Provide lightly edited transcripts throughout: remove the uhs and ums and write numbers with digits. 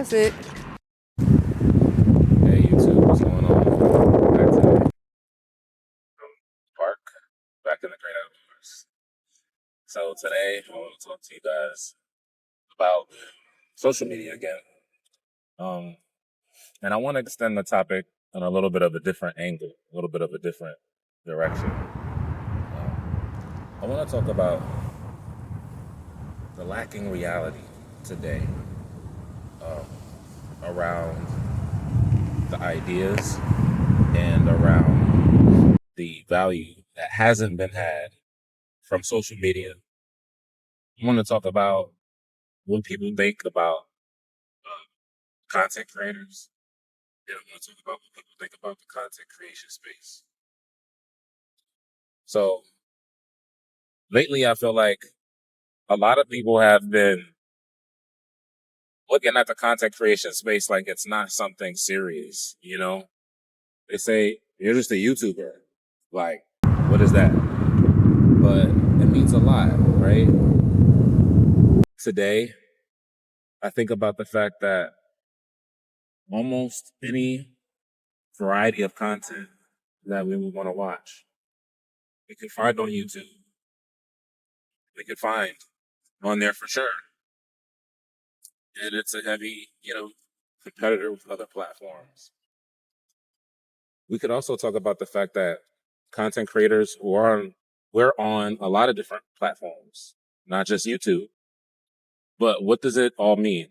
That's it. Hey YouTube, what's going on? Back today from the park, back in the great outdoors. So today I want to talk to you guys about social media again. Um, and I want to extend the topic on a little bit of a different angle, a little bit of a different direction. I want to talk about the lacking reality today around the ideas and around the value that hasn't been had from social media. I want to talk about what people think about content creators. And I want to talk about what people think about the content creation space. So lately, I feel like a lot of people have been looking at the content creation space like it's not something serious. They say you're just a YouTuber. Like, what is that? But it means a lot, right? Today, I think about the fact that almost any variety of content that we would want to watch, we can find on YouTube. We can find on there for sure. And it's a heavy, competitor with other platforms. We could also talk about the fact that content creators we're on a lot of different platforms, not just YouTube. But what does it all mean?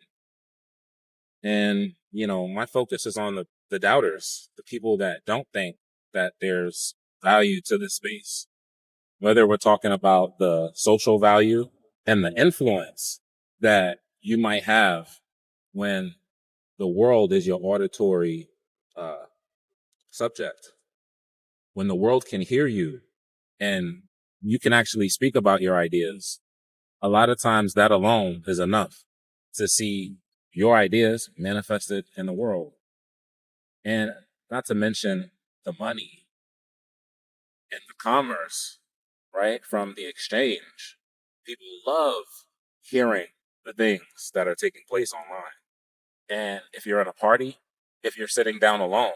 And, my focus is on the doubters, the people that don't think that there's value to this space. Whether we're talking about the social value and the influence that you might have when the world is your auditory subject, when the world can hear you and you can actually speak about your ideas. A lot of times that alone is enough to see your ideas manifested in the world. And not to mention the money and the commerce, right? From the exchange. People love hearing the things that are taking place online. And if you're at a party, if you're sitting down alone,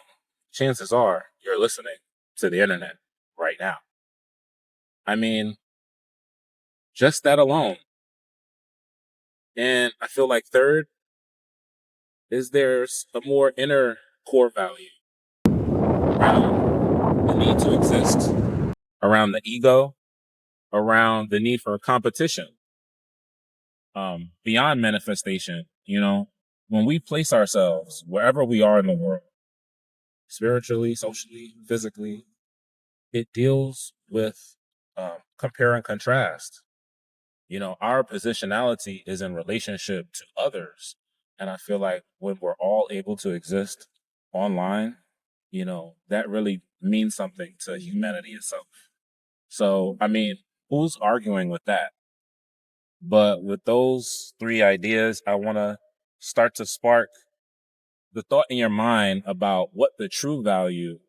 chances are you're listening to the internet right now. I mean, just that alone. And I feel like third is there's a more inner core value around the need to exist, around the ego, around the need for competition, beyond manifestation. When we place ourselves wherever we are in the world, spiritually, socially, physically, it deals with compare and contrast. Our positionality is in relationship to others. And I feel like when we're all able to exist online, that really means something to humanity itself. So, I mean, who's arguing with that? But with those three ideas, I want to start to spark the thought in your mind about what the true value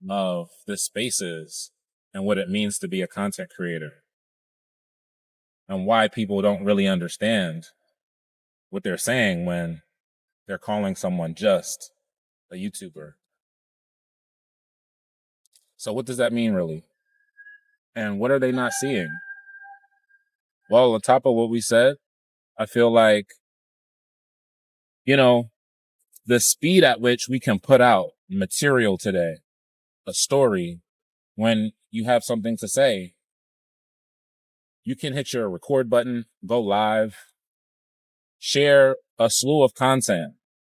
of this space is and what it means to be a content creator and why people don't really understand what they're saying when they're calling someone just a YouTuber. So what does that mean really? And what are they not seeing? Well, on top of what we said, I feel like, the speed at which we can put out material today, a story, when you have something to say, you can hit your record button, go live, share a slew of content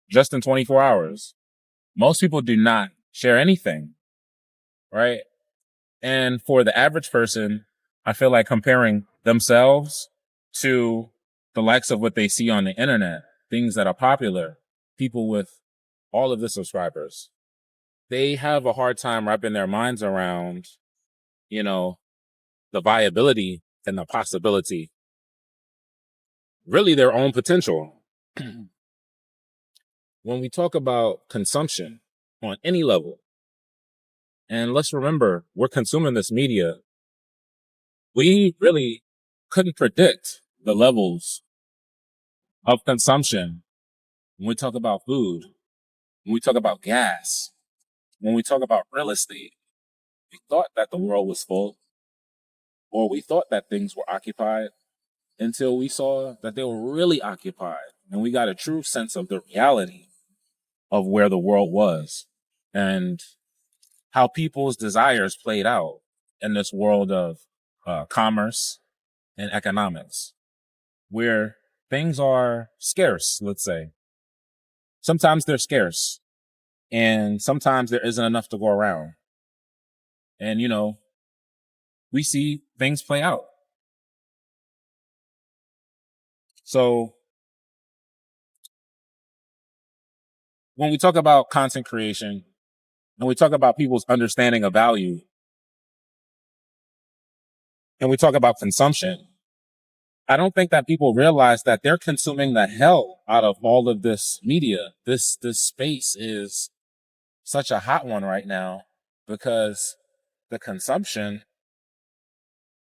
just in 24 hours. Most people do not share anything, right? And for the average person, I feel like comparing themselves to the likes of what they see on the internet, things that are popular, people with all of the subscribers, they have a hard time wrapping their minds around, the viability and the possibility, really their own potential. When we talk about consumption on any level, and let's remember, we're consuming this media, we really couldn't predict the levels of consumption when we talk about food, when we talk about gas, when we talk about real estate, we thought that the world was full, or we thought that things were occupied until we saw that they were really occupied. And we got a true sense of the reality of where the world was and how people's desires played out in this world of commerce and economics, where things are scarce, let's say. Sometimes they're scarce, and sometimes there isn't enough to go around. And, we see things play out. So when we talk about content creation and we talk about people's understanding of value and we talk about consumption, I don't think that people realize that they're consuming the hell out of all of this media. This space is such a hot one right now because the consumption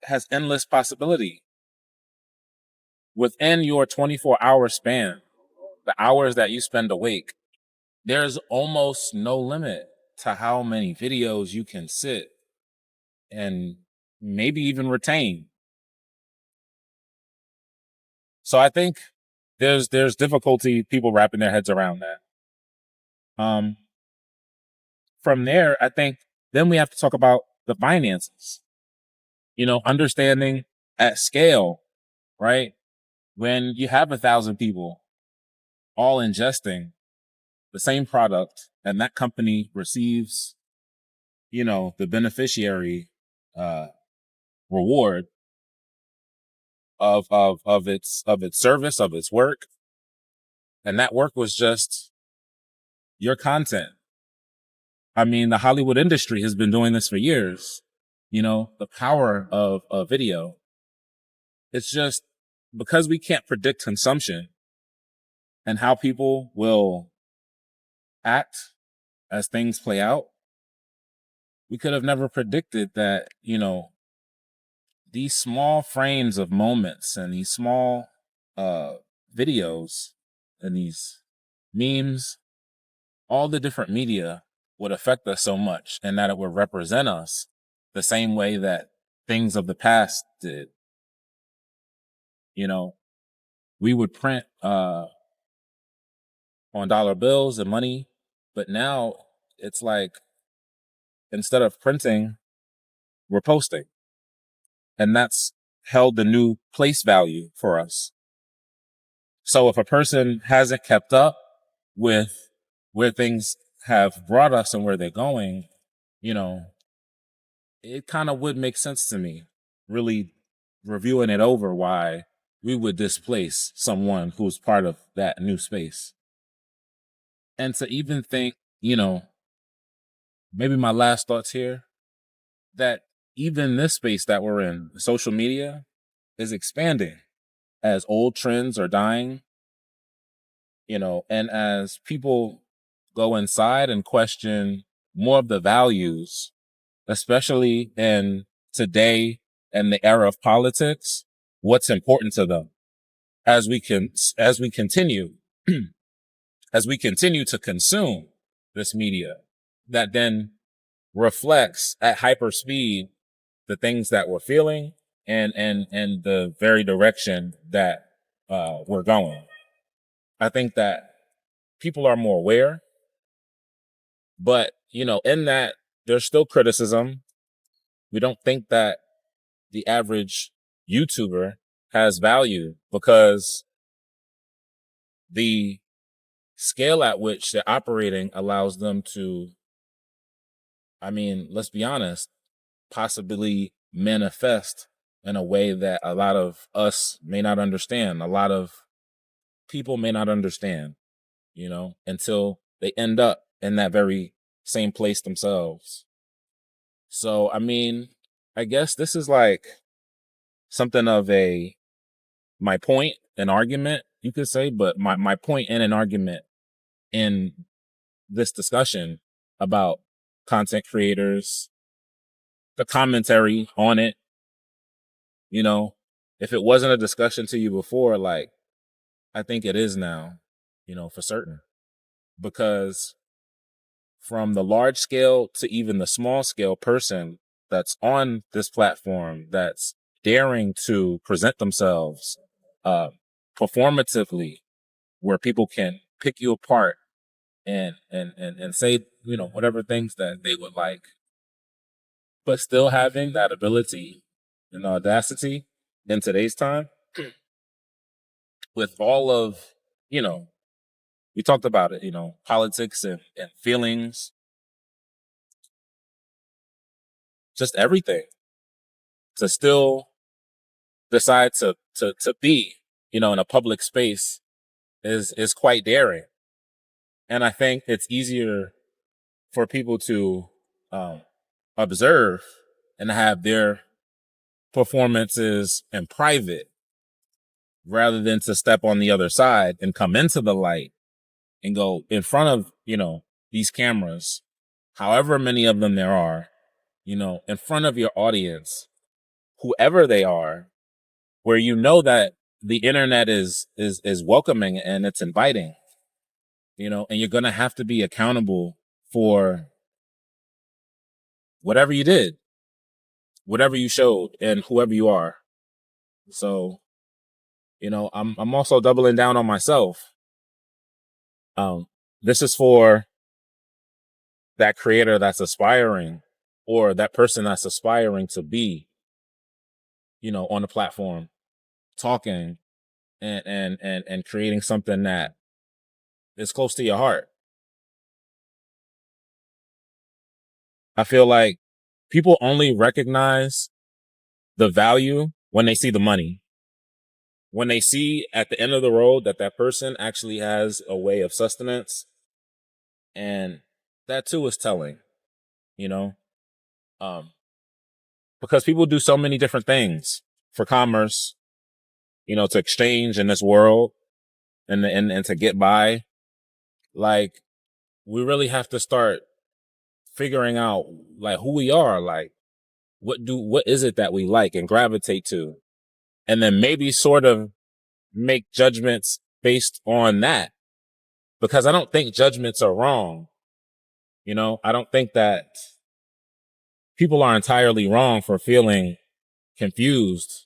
has endless possibility. Within your 24-hour span, the hours that you spend awake, there's almost no limit to how many videos you can sit and maybe even retain. So I think there's difficulty people wrapping their heads around that. From there, I think then we have to talk about the finances. Understanding at scale, right? When you have 1,000 people all ingesting the same product and that company receives, the beneficiary reward of its service, of its work, and that work was just your content. I mean, the Hollywood industry has been doing this for years. The power of a video. It's just because we can't predict consumption and how people will act as things play out. We could have never predicted that, these small frames of moments and these small videos and these memes, all the different media would affect us so much and that it would represent us the same way that things of the past did. We would print on dollar bills and money, but now it's like instead of printing, we're posting. And that's held the new place value for us. So if a person hasn't kept up with where things have brought us and where they're going, it kind of would make sense to me, really reviewing it over, why we would displace someone who's part of that new space. And to even think, maybe my last thoughts here, that even this space that we're in, social media, is expanding as old trends are dying, and as people go inside and question more of the values, especially in today and the era of politics, what's important to them as we continue as we continue to consume this media that then reflects at hyper speed the things that we're feeling and the very direction that we're going. I think that people are more aware, but in that there's still criticism. We don't think that the average YouTuber has value because the scale at which they're operating allows them to, let's be honest, possibly manifest in a way that a lot of us may not understand. A lot of people may not understand, until they end up in that very same place themselves. So, I guess this is like something of my point, an argument, you could say, but my point in an argument in this discussion about content creators, the commentary on it. If it wasn't a discussion to you before, like, I think it is now. for certain. Because from the large scale to even the small scale person that's on this platform that's daring to present themselves performatively, where people can pick you apart and say whatever things that they would like, but still having that ability and audacity in today's time with all of we talked about it, politics and feelings, just everything, to still decide to be in a public space is quite daring. And I think it's easier for people to observe and have their performances in private rather than to step on the other side and come into the light and go in front of these cameras, however many of them there are, in front of your audience, whoever they are, where that the internet is welcoming and it's inviting, and you're gonna have to be accountable for whatever you did, whatever you showed, and whoever you are. So, I'm also doubling down on myself. This is for that creator that's aspiring, or that person that's aspiring to be, on the platform, talking and creating something that is close to your heart. I feel like people only recognize the value when they see the money. When they see at the end of the road that person actually has a way of sustenance, and that too is telling, you know, because people do so many different things for commerce, to exchange in this world and to get by. Like, we really have to start figuring out like who we are, like what is it that we like and gravitate to, and then maybe sort of make judgments based on that, because I don't think judgments are wrong. I don't think that people are entirely wrong for feeling confused,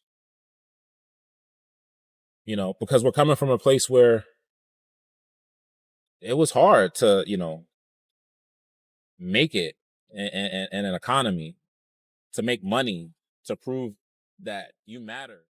because we're coming from a place where it was hard to, make it in an economy, to make money, to prove that you matter.